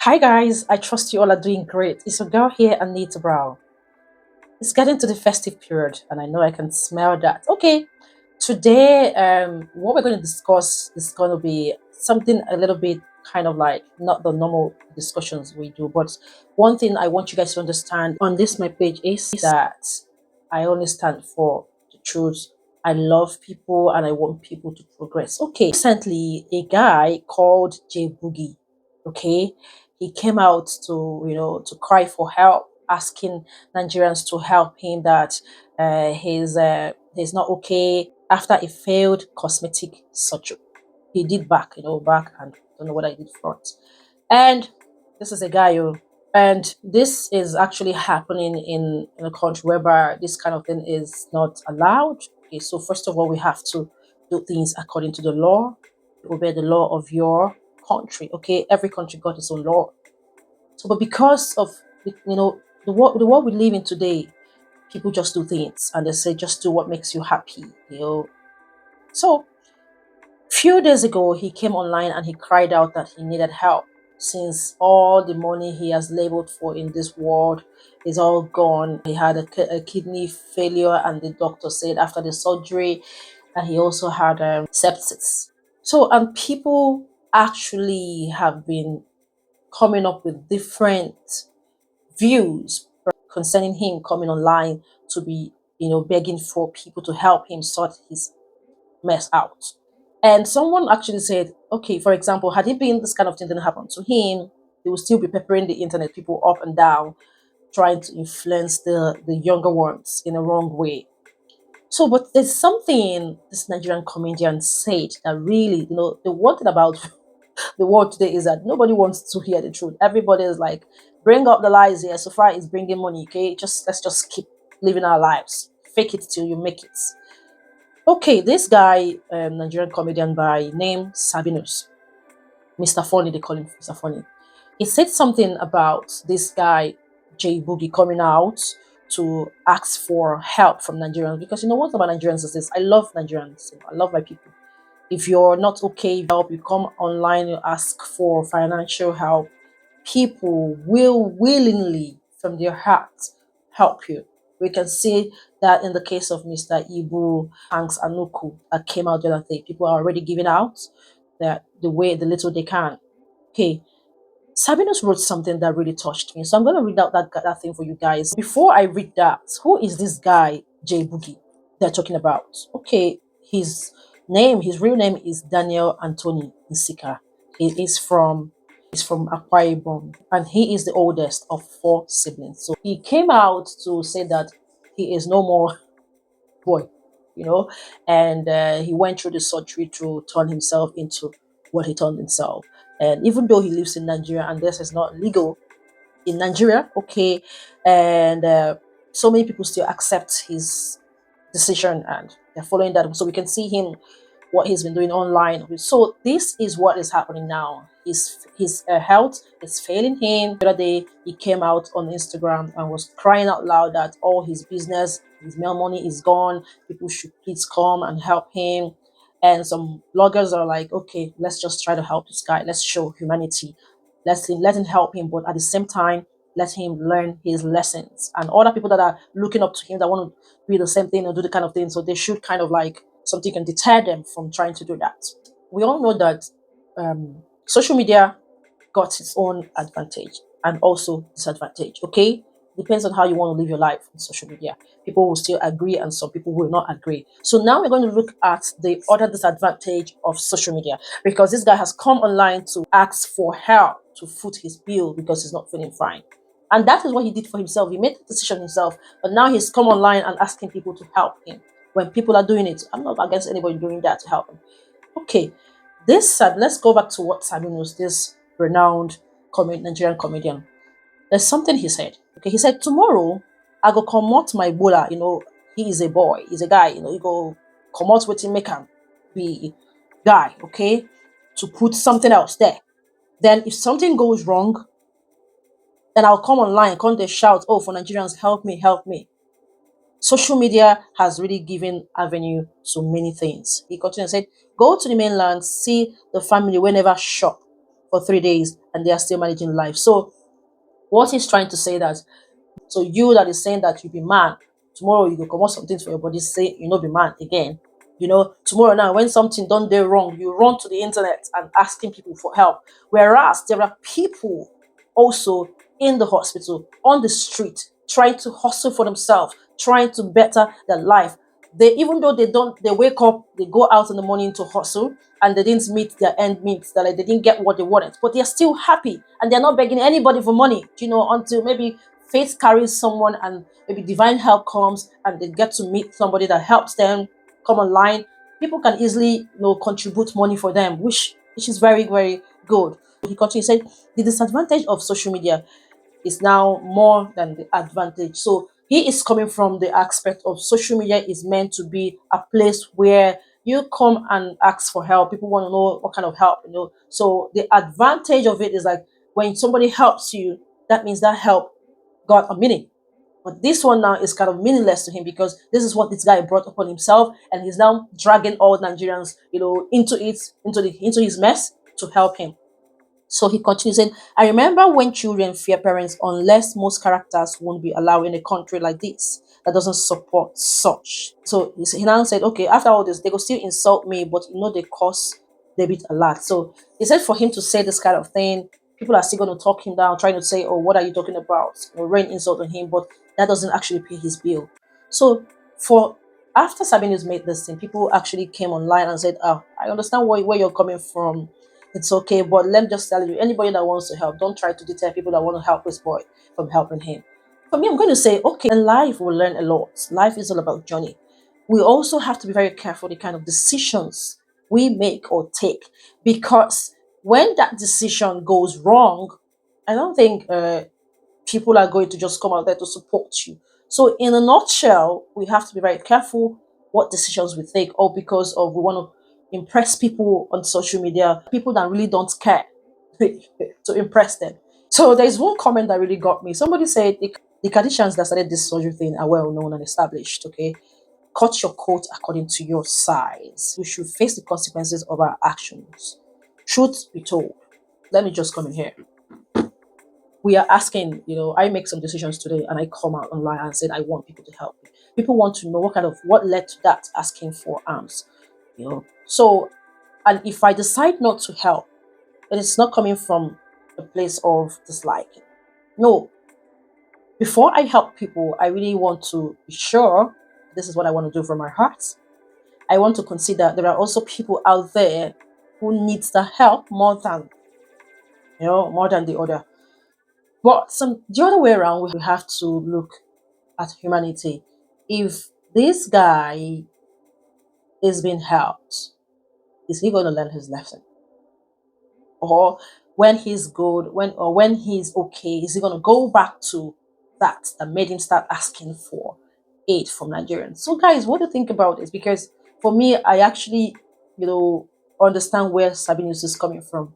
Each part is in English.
Hi guys, I trust you all are doing great. It's your girl here, Anita Brown. It's getting to the festive period, and I know I can smell that. Okay, today, what we're going to discuss is going to be something a little bit kind of like not the normal discussions we do. But one thing I want you guys to understand on this my page is that I only stand for the truth. I love people and I want people to progress. Okay, recently a guy called Boogie, okay, he came out to to cry for help, asking Nigerians to help him that he's not okay after a failed cosmetic surgery. He did back and don't know what I did front. And this is a guy who, and this is actually happening in a country whereby this kind of thing is not allowed. Okay, so first of all, we have to do things according to the law, obey the law of your country. Okay, every country got its own law. So, but because of the world we live in today, people just do things and they say just do what makes you happy. So few days ago, he came online and he cried out that he needed help since all the money he has labored for in this world is all gone. He had a kidney failure, and the doctor said after the surgery that he also had sepsis. So, and people actually have been coming up with different views concerning him coming online to be, begging for people to help him sort his mess out. And someone actually said, okay, for example, had it been this kind of thing didn't happen to him, he would still be peppering the internet people up and down, trying to influence the younger ones in a wrong way. So, but there's something this Nigerian comedian said that really, the one thing about the world today is that nobody wants to hear the truth. Everybody is like, bring up the lies here. So far, it's bringing money. Okay, let's just keep living our lives. Fake it till you make it. Okay, this guy, Nigerian comedian by name Sabinus, Mr. Funny, they call him Mr. Funny. He said something about this guy, J Boogie, coming out to ask for help from Nigerians. Because what about Nigerians is this? I love Nigerians. I love my people. If you're not okay, help, you come online, you ask for financial help, people will willingly, from their heart, help you. We can see that in the case of Mr. Ibu Hanks Anuku that came out the other day. People are already giving out that the little they can. Okay, Sabinus wrote something that really touched me. So I'm going to read out that thing for you guys. Before I read that, who is this guy, J Boogie, they're talking about? Okay, his real name is Daniel Anthony Nsika. He's from Akwa Ibom, and he is the oldest of four siblings. So he came out to say that he is no more boy, you know, and he went through the surgery to turn himself into what he turned himself. And even though he lives in Nigeria and this is not legal in Nigeria, okay, and so many people still accept his decision and they're following that. So we can see him what he's been doing online. So this is what is happening now. His health is failing him. The other day he came out on Instagram and was crying out loud that all his business, his mail money is gone. People should please come and help him. And some bloggers are like, okay, let's just try to help this guy. Let's show humanity. Let him help him, but at the same time, let him learn his lessons. And other people that are looking up to him that want to do the same thing or do the kind of thing, so they should kind of like something can deter them from trying to do that. We all know that social media got its own advantage and also disadvantage. Okay, depends on how you want to live your life on social media. People will still agree and some people will not agree. So now we're going to look at the other disadvantage of social media, because this guy has come online to ask for help to foot his bill because he's not feeling fine. And that is what he did for himself. He made the decision himself, but now he's come online and asking people to help him. When people are doing it, I'm not against anybody doing that to help him. Okay, let's go back to what Sabinus, this renowned Nigerian comedian. There's something he said. Okay, he said tomorrow I go come out my bola. He is a boy, he's a guy. He go come out with him, make him be guy. Okay, to put something else there. Then if something goes wrong, then I'll come online, come they shout, oh, for Nigerians, help me, help me. Social media has really given avenue to many things. He continued and said, go to the mainland, see the family whenever shop for 3 days and they are still managing life. So what he's trying to say that, so you that is saying that you be man, tomorrow you go come out something for your body, say you know be man again. Tomorrow now when something done there wrong, you run to the internet and asking people for help. Whereas there are people also in the hospital, on the street, trying to hustle for themselves, trying to better their life. They, even though they wake up, they go out in the morning to hustle, and they didn't meet their end meets, that like they didn't get what they wanted, but they're still happy and they're not begging anybody for money, until maybe faith carries someone and maybe divine help comes and they get to meet somebody that helps them come online. People can easily contribute money for them, which is very, very good. He continues, said the disadvantage of social media is now more than the advantage. So he is coming from the aspect of social media is meant to be a place where you come and ask for help. People want to know what kind of help. So the advantage of it is like when somebody helps you, that means that help got a meaning. But this one now is kind of meaningless to him because this is what this guy brought upon himself, and he's now dragging all Nigerians, into his mess to help him. So he continues saying, I remember when children fear parents unless most characters won't be allowed in a country like this that doesn't support such. So he now said, okay, after all this, they will still insult me, but they cost David a lot. So he said for him to say this kind of thing, people are still going to talk him down, trying to say, oh, what are you talking about? Rain insult on him, but that doesn't actually pay his bill. So for after Sabinus made this thing, people actually came online and said, oh, I understand where you're coming from, it's okay, but let me just tell you, anybody that wants to help, don't try to deter people that want to help this boy from helping him. For me, I'm going to say, okay, in life we'll learn a lot. Life is all about journey. We also have to be very careful the kind of decisions we make or take, because when that decision goes wrong, I don't think people are going to just come out there to support you. So, in a nutshell, we have to be very careful what decisions we take, or because of we want to impress people on social media, people that really don't care to impress them. So, there's one comment that really got me. Somebody said the Kardashians that started this surgery thing are well known and established. Okay, cut your coat according to your size. We should face the consequences of our actions. Truth be told, let me just come in here. We are asking, I make some decisions today and I come out online and said I want people to help me. People want to know what led to that asking for arms. So, and if I decide not to help, it is not coming from a place of disliking. No, before I help people, I really want to be sure this is what I want to do from my heart. I want to consider there are also people out there who needs the help more than the other. But the other way around, we have to look at humanity. If this guy is being helped, is he going to learn his lesson? Or when he's good, when he's okay, is he going to go back to that made him start asking for aid from Nigerians? So, guys, what do you think about this? Because for me, I actually, understand where Sabinus is coming from,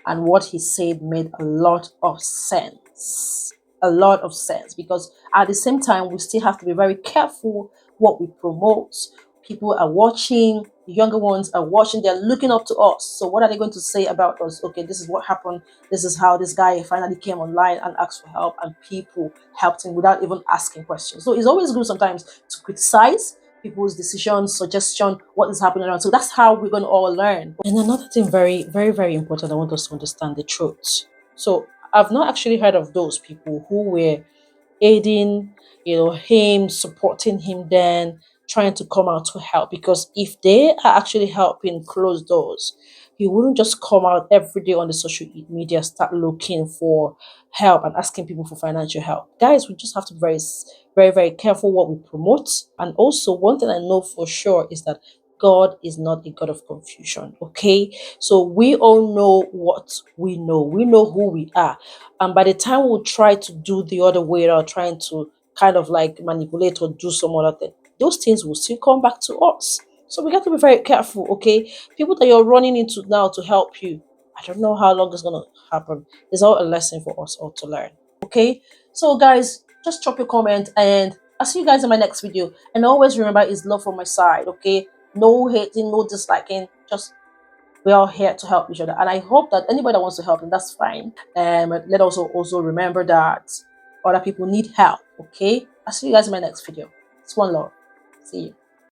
and what he said made a lot of sense. A lot of sense, because at the same time, we still have to be very careful what we promote. People are watching, the younger ones are watching, they're looking up to us. So, what are they going to say about us? Okay, this is what happened. This is how this guy finally came online and asked for help, and people helped him without even asking questions. So, it's always good sometimes to criticize people's decisions, suggestion, what is happening around. So that's how we're going to all learn. And another thing, very, very, very important, I want us to understand the truth. So I've not actually heard of those people who were aiding, him, supporting him, then trying to come out to help. Because if they are actually helping close doors, he wouldn't just come out every day on the social media, start looking for help and asking people for financial help. Guys, we just have to be very, very, very careful what we promote. And also, one thing I know for sure is that God is not a God of confusion. Okay, so we all know what we know. We know who we are, and by the time we try to do the other way around, trying to kind of like manipulate or do some other thing, those things will still come back to us. So we got to be very careful, okay? People that you're running into now to help you, I don't know how long it's gonna happen. It's all a lesson for us all to learn. Okay? So guys, just drop your comment and I'll see you guys in my next video. And always remember, it's love from my side, okay? No hating, no disliking, just we're all here to help each other. And I hope that anybody that wants to help, and that's fine. Let us also remember that other people need help. Okay. I'll see you guys in my next video. It's one love. See you.